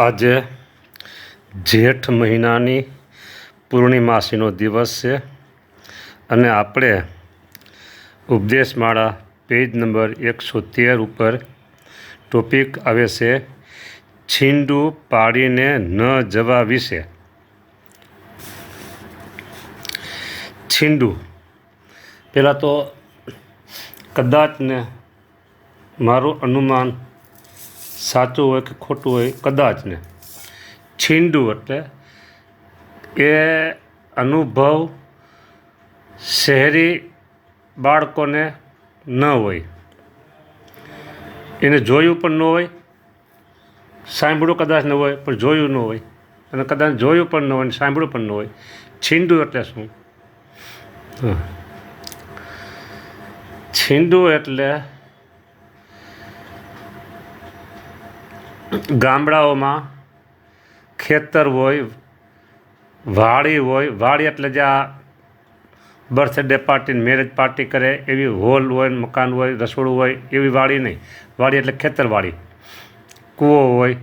આજે જેઠ મહિનાની પૂર્ણિમાસીનો દિવસ છે અને આપણે ઉપદેશમાળા પેજ નંબર 113 ઉપર ટોપિક આવે છે છીંડું પાડીને ન જવા વિશે. છીંડું પહેલાં તો કદાચ ને મારું અનુમાન સાચું હોય કે ખોટું હોય, કદાચ ને છીંડું એટલે એ અનુભવ શહેરી બાળકોને ન હોય, એને જોયું પણ ન હોય, સાંભળ્યું કદાચ ન હોય પણ જોયું ન હોય, અને કદાચ જોયું પણ ન હોય અને સાંભળ્યું પણ ન હોય. છીંડું એટલે શું? છીંડું એટલે ગામડાઓમાં ખેતર હોય, વાડી હોય. વાડી એટલે જે આ બર્થડે પાર્ટી, મેરેજ પાર્ટી કરે એવી હોલ હોય, મકાન હોય, રસોડું હોય એવી વાડી નહીં. વાડી એટલે ખેતરવાડી, કૂવો હોય,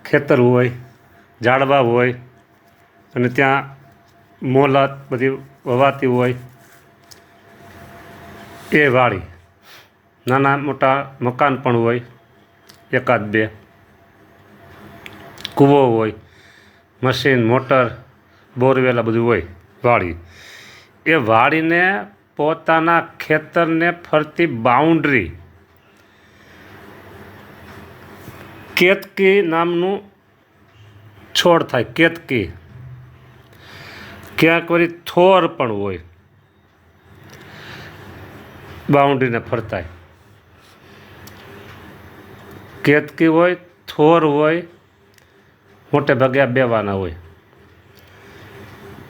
ખેતર હોય, ઝાડવા હોય અને ત્યાં મોલાત બધી વવાતી હોય એ વાડી. નાના મોટા મકાન પણ હોય, એકાદ બે, કૂવો હોય, મશીન, મોટર, બોરવેલ આ બધું હોય વાડી. એ વાડીને પોતાના ખેતરને ફરતી બાઉન્ડ્રી કેતકી નામનું છોડ થાય. કેતકી, ક્યાંક વળી થોર પણ હોય બાઉન્ડ્રીને ફરતાય. કેતકી હોય, થોર હોય, મોટે ભાગે આ બેવાના હોય.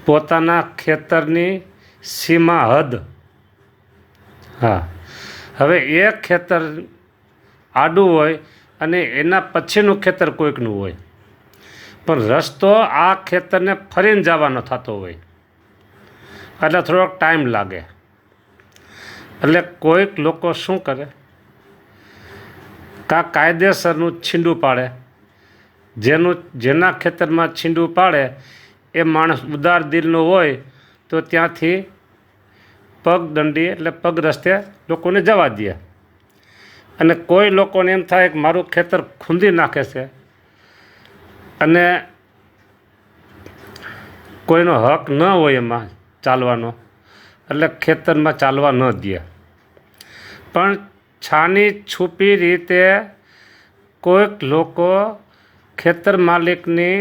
પોતાના ખેતરની સીમા હદ. હા, હવે એ ખેતર આડું હોય અને એના પછીનું ખેતર કોઈકનું હોય, પણ રસ્તો આ ખેતરને ફરીને જવાનો થતો હોય એટલે થોડોક ટાઈમ લાગે. એટલે કોઈક લોકો શું કરે, કાયદેસરનું છીંડું પાડે. જેના ખેતરમાં છીંડું પાડે એ માણસ ઉદાર દિલનો હોય તો ત્યાંથી પગ દંડી એટલે પગ રસ્તે લોકોને જવા દે. અને કોઈ લોકોને એમ થાય કે મારું ખેતર ખૂંદી નાખે છે અને કોઈનો હક ન હોય એમાં ચાલવાનો, એટલે ખેતરમાં ચાલવા ન દે. પણ છાની છુપી રીતે કોઈક લોકો ખેતર માલિકની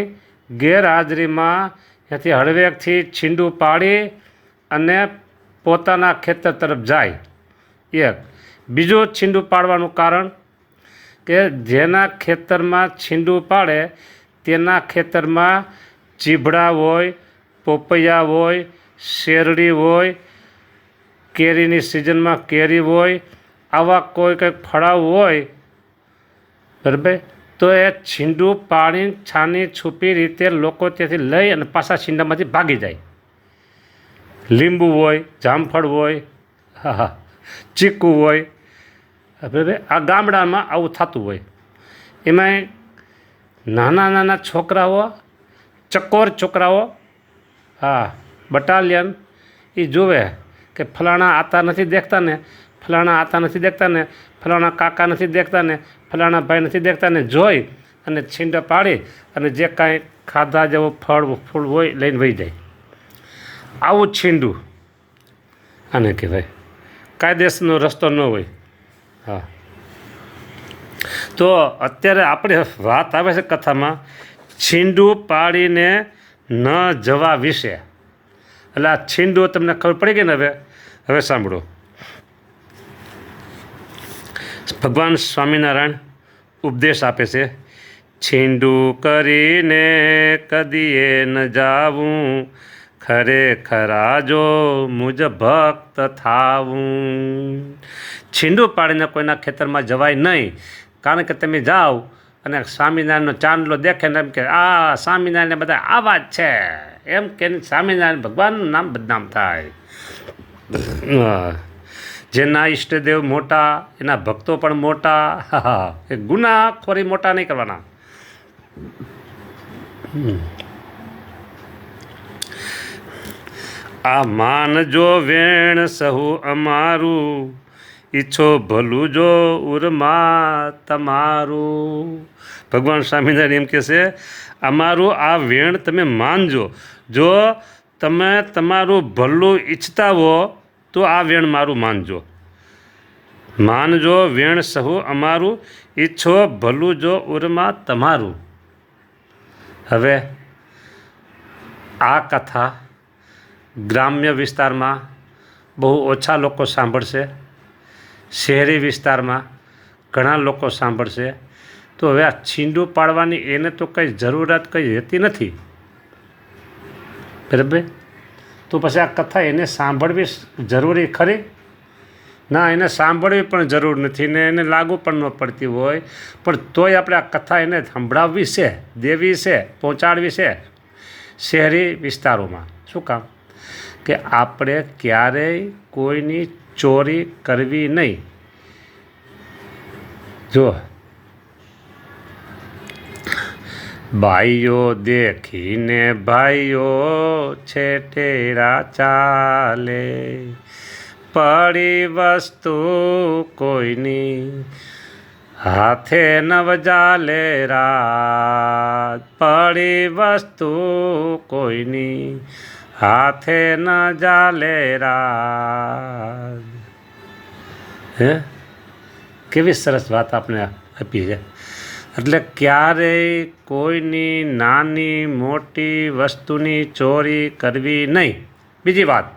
ગેરહાજરીમાં ત્યાંથી હળવેકથી છીંડું પાડી અને પોતાના ખેતર તરફ જાય. એક બીજું છીંડું પાડવાનું કારણ કે જેના ખેતરમાં છીંડું પાડે તેના ખેતરમાં ચીભડા હોય, પોપૈયા હોય, શેરડી હોય, કેરીની સિઝનમાં કેરી હોય, આવા કોઈ કંઈક ફળાવ હોય, બરાબર. તો એ છીંડું પાડીને છાની છુપી રીતે લોકો ત્યાંથી લઈ અને પાછા છીંડામાંથી ભાગી જાય. લીંબુ હોય, જામફળ હોય, હા, ચીકુ હોય, બરાબર. આ ગામડામાં આવું થતું હોય. એમાંય નાના નાના છોકરાઓ, ચકોર છોકરાઓ, હા, બટાલિયન, એ જોવે કે ફલાણા આતા નથી દેખતા ને, ફલાણા આતા નથી દેખતા ને, ફલાણા કાકા નથી દેખતા ને, ફલાણા ભાઈ નથી દેખતા ને, જોઈ અને છીંડા પાડી અને જે કાંઈ ખાધા જેવું ફૂલ હોય લઈને વહી જાય. આવું છીંડું આને કહેવાય. કાયદેસરનો રસ્તો ન હોય. હા, તો અત્યારે આપણે વાત આવે છે કથામાં છીંડું પાડીને ન જવા વિશે. એટલે આ છીંડું તમને ખબર પડી ગઈ ને. હવે સાંભળો. ભગવાન સ્વામિનારાયણ ઉપદેશ આપે છે, છીંડું કરીને કદીએ ન જાવું, ખરેખરા જો મુજ ભક્ત થાવું. છીંડું પાડીને કોઈના ખેતરમાં જવાય નહીં. કારણ કે તમે જાઓ અને સ્વામિનારાયણનો ચાંદલો દેખે ને એમ કે આ સ્વામિનારાયણ બધા આવા જ છે એમ કે સ્વામિનારાયણ ભગવાનનું નામ બદનામ થાય. જેના ઈષ્ટદેવ મોટા એના ભક્તો પણ મોટા. એ ગુનાખોરી મોટા નહીં કરવાના. આ માનજો વેણ સહુ અમારું, ઈચ્છો ભલું જો ઉરમાં તમારું. ભગવાન સ્વામિનારાયણ એમ કહે છે, અમારું આ વેણ તમે માનજો. જો તમે તમારું ભલું ઈચ્છતા હો તો આ વેણ મારું માનજો. માનજો વેણ સહુ અમારું, ઈચ્છો ભલું જો ઉરમાં તમારું. હવે આ કથા ગ્રામ્ય વિસ્તારમાં બહુ ઓછા લોકો સાંભળશે, શહેરી વિસ્તારમાં ઘણા લોકો સાંભળશે. તો હવે આ છીંડું પાડવાની એને તો કંઈ જરૂરિયાત કંઈ રહેતી નથી, બરાબર. તો પછી આ કથા એને સાંભળવી જરૂરી ખરી? ના, એને સાંભળવી પણ જરૂર નથી ને એને લાગુ પણ ન પડતી હોય, પણ તોય આપણે આ કથા એને સંભળાવવી છે, દેવી છે, પહોંચાડવી છે શહેરી વિસ્તારોમાં. શું કામ? કે આપણે ક્યારેય કોઈની ચોરી કરવી નહીં. જો ભાઈઓ દેખીને ભાઈઓ છેટેરા ચાલે, પડી વસ્તુ કોઈની હાથે નવ જાલે રાત, પડી વસ્તુ કોઈની હાથે ન જાલે રાત. હે, કેવી સરસ વાત આપણે આપી છે. એટલે ક્યારેય કોઈની નાની મોટી વસ્તુની ચોરી કરવી નહીં. બીજી વાત,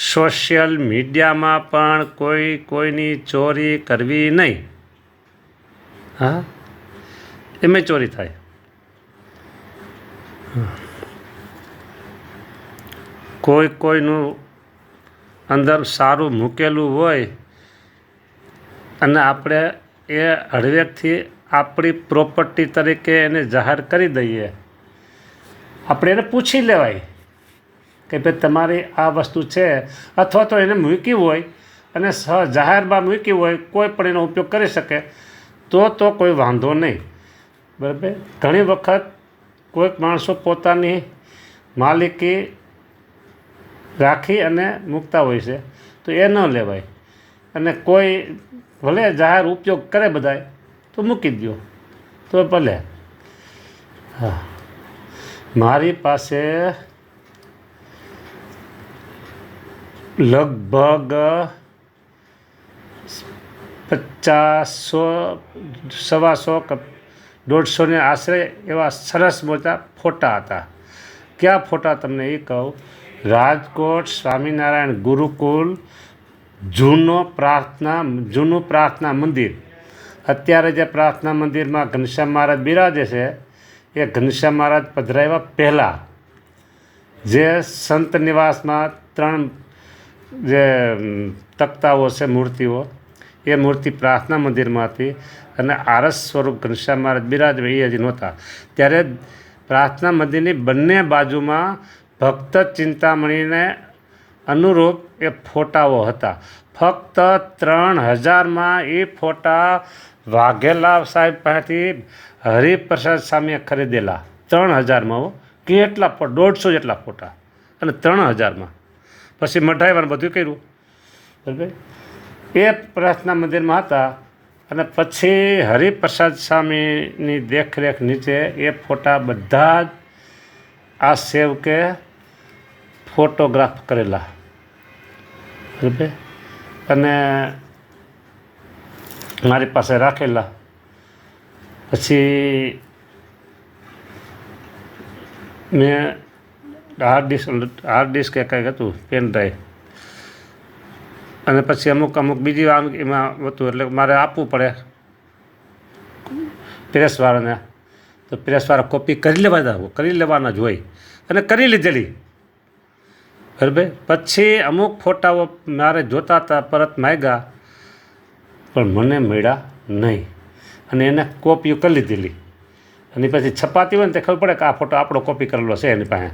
સોશિયલ મીડિયામાં પણ કોઈની ચોરી કરવી નહીં. હા, એમાં ચોરી થાય. કોઈનું અંદર સારું મૂકેલું હોય અને આપણે એ હળવેકથી આપણી પ્રોપર્ટી તરીકે એને જાહેર કરી દઈએ. આપણે એને પૂછી લેવાય કે ભાઈ તમારી આ વસ્તુ છે, અથવા તો એને મૂકી હોય અને જાહેરમાં મૂકી હોય, કોઈ પણ એનો ઉપયોગ કરી શકે તો કોઈ વાંધો નહીં, બરાબર. ઘણી વખત કોઈક માણસો પોતાની માલિકી રાખી અને મૂકતા હોય છે, તો એ ન લેવાય. અને કોઈ ભલે જાહેર ઉપયોગ કરે બધાય તો મૂકી દો તો ભલે. હા, મારી પાસે લગભગ 150-125 કે 150 આશરે એવા સરસ મોટા ફોટા હતા. ક્યાં ફોટા તમને એ કહું. રાજકોટ સ્વામિનારાયણ ગુરુકુલ જૂનું પ્રાર્થના મંદિર. અત્યારે જે પ્રાર્થના મંદિરમાં ઘનશ્યામ મહારાજ બિરાજે છે, એ ઘનશ્યામ મહારાજ પધરાવ્યા પહેલાં જે સંત નિવાસમાં 3 જે તકતાઓ છે, મૂર્તિઓ, એ મૂર્તિ પ્રાર્થના મંદિરમાં હતી અને આરસ સ્વરૂપ ઘનશ્યામ મહારાજ બિરાજવે એ હજી નહોતા. ત્યારે પ્રાર્થના મંદિરની બંને બાજુમાં ભક્ત ચિંતામણીને અનુરૂપ એ ફોટાઓ હતા. ફક્ત 3000માં એ ફોટા વાઘેલા સાહેબ પાસેથી હરિપ્રસાદ સ્વામીએ ખરીદેલા. 3000માં કેટલા 150 જેટલા ફોટા, અને 3000માં. પછી મઢાવ્યાનું બધું કર્યું, બરાબર. એ પ્રાર્થના મંદિરમાં હતા અને પછી હરિપ્રસાદ સ્વામીની દેખરેખ નીચે એ ફોટા બધા જ આ સેવકે ફોટોગ્રાફ કરેલા, બરાબર. અને મારી પાસે રાખેલા. પછી મેં હાર્ડ ડિસ્ક કે કંઈક હતું, પેન ડ્રાઈવ, અને પછી અમુક બીજી વાર એમાં હતું, એટલે મારે આપવું પડે પ્રેસવાળાને. તો પ્રેસવાળા કોપી કરી લેવાના જ હોય, અને કરી લીધેલી, બરાબર. પછી અમુક ફોટાઓ મારે જોતા હતા, પરત માંગ્યા પણ મને મળ્યા નહીં, અને એને કોપીઓ કરી લીધેલી. અને પછી છપાતી હોય ને તે ખબર પડે કે આ ફોટો આપણો કોપી કરેલો છે એની પાસે.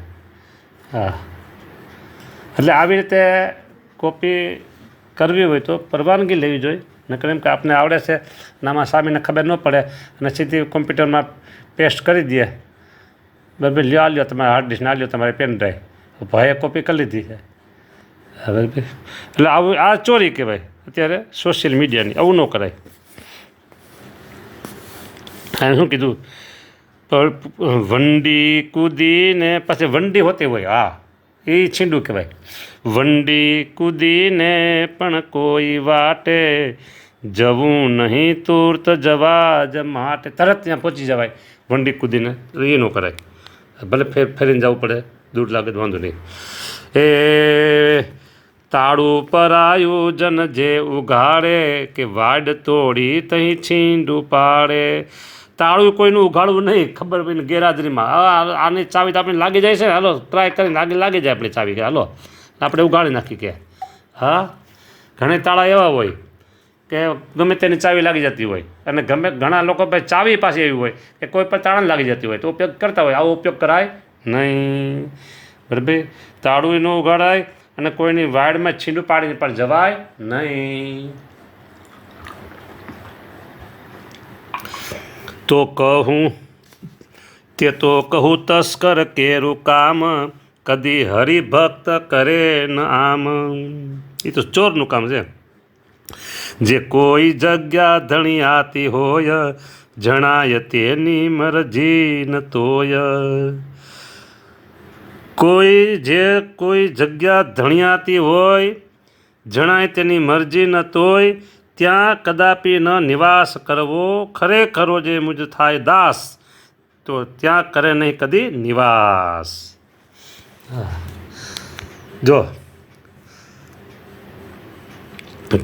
હા, એટલે આવી રીતે કોપી કરવી હોય તો પરવાનગી લેવી જોઈએ. નકર એમ કે આપને આવડે છે ને આમાં સ્વામીને ખબર ન પડે અને સીધી કોમ્પ્યુટરમાં પેસ્ટ કરી દે, બરાબર, લ્યો તમારે હાર્ડ ડિસ્ક, ના લ્યો તમારે પેન ડ્રાઈવ, ભાઈએ કોપી કરી લીધી છે. બરાબર, એટલે આવું આ ચોરી કહેવાય અત્યારે સોશિયલ મીડિયાની. આવું ન કરાય. અને શું કીધું, વંડી કૂદીને પછી વંડી હોતી હોય, હા એ છીંડું કહેવાય. વંડી કૂદીને પણ કોઈ વાટે, જવું નહીં તુર્ત જવા જ માટે. તરત ત્યાં પહોંચી જવાય વંડી કૂદીને, એ ન કરાય. ભલે ફેરીને જવું પડે, દૂર લાગે તો વાંધો નહીં. એ તાળું પરાયું જન જે ઉઘાડે, કે વાડ તોડી તહીં છીંડું પાડે. તાળું કોઈનું ઉઘાડવું નહીં, ખબર પડીને ગેરહાજરીમાં. આની ચાવી તો આપણે લાગી જાય છે, હાલો ટ્રાય કરીને લાગી જાય આપણી ચાવી, કે હાલો આપણે ઉઘાડી નાખી કે. હા, ઘણી તાળા એવા હોય કે ગમે તેની ચાવી લાગી જતી હોય, અને ઘણા લોકો પાસે ચાવી પાસે એવી હોય કે કોઈ પણ તાળાને લાગી જતી હોય તો ઉપયોગ કરતા હોય. આવો ઉપયોગ કરાય નહીં. બરાબર, તાળું ન ઉઘાડાય અને કોઈની વાડમાં છીંડું પાડીને પણ જવાય નહીં. તો કહું તે તો કહું તસ્કર કેરું કામ, કદી હરિભક્ત કરે ન આમ. એ તો ચોરનું કામ છે. જે કોઈ જગ્યા ધણિયાતી હોય, જણાય તેની મરજી ન તોય. કોઈ જગ્યા ધણિયાતી હોય, જણાય તેની મરજી ન તોય, ત્યાં કદાપી ન નિવાસ કરવો. ખરેખરો જે મુજ થાય દાસ, તો ત્યાં કરે નહીં કદી નિવાસ. જો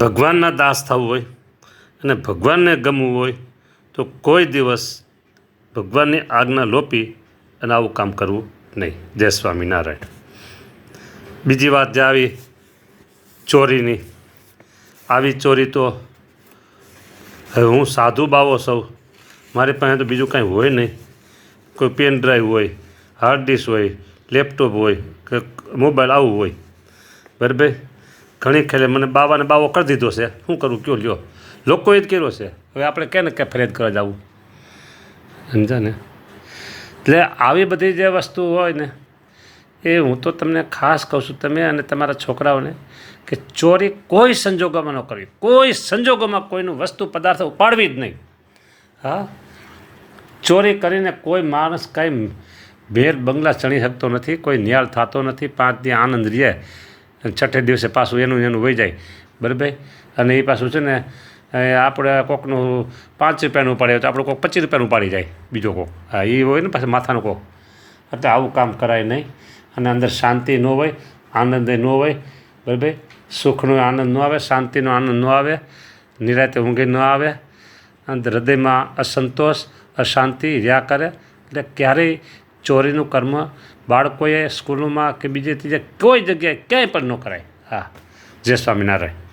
ભગવાનના દાસ થવું હોય અને ભગવાનને ગમવું હોય તો કોઈ દિવસ ભગવાનની આજ્ઞા લોપી અને આવું કામ કરવું નહીં. જય સ્વામિનારાયણ. બીજી વાત જે આવી ચોરીની, આવી ચોરી તો હવે હું સાધુ બાવો સૌ, મારી પાસે તો બીજું કાંઈ હોય નહીં. કોઈ પેન ડ્રાઈવ હોય, હાર્ડ ડિસ્ક હોય, લેપટોપ હોય કે મોબાઈલ આવું હોય. બરાબર, ઘણી ખેલે મને બાવાને બાવો કરી દીધો છે, શું કરું કયો લ્યો. લોકોએ જ કર્યો છે, હવે આપણે કે કે ફરિયાદ કરવા જવું, સમજા ને. એટલે આવી બધી જે વસ્તુ હોય ને એ હું તો તમને ખાસ કહું છું, તમે અને તમારા છોકરાઓને, કે ચોરી કોઈ સંજોગોમાં ન કરવી. કોઈ સંજોગોમાં કોઈનું વસ્તુ પદાર્થ ઉપાડવી જ નહીં. હા, ચોરી કરીને કોઈ માણસ કાંઈ ભેર બંગલા ચણી શકતો નથી, કોઈ ન્યાલ થતો નથી. 5 દી આનંદ રહે, છઠ્ઠે દિવસે પાછું એનું વહી જાય. બરાબર, અને એ પાછું છે ને આપણે કોકનું 5 રૂપિયાનું ઉપાડે તો આપણે કોક 25 રૂપિયાનું ઉપાડી જાય બીજો કોક. હા, એ હોય ને પાછું માથાનું કોક. એટલે આવું કામ કરાય નહીં. અને અંદર શાંતિ ન હોય, આનંદ ન હોય. બરાબર, સુખનો આનંદ ન આવે, શાંતિનો આનંદ ન આવે, નિરાતે ઊંઘે ન આવે, અને હૃદયમાં અસંતોષ અશાંતિ રહ્યા કરે. એટલે ક્યારેય ચોરીનું કર્મ બાળકોએ સ્કૂલોમાં કે બીજે ત્રીજે કોઈ જગ્યાએ ક્યાંય પણ ન કરાય. હા, જય સ્વામિનારાયણ.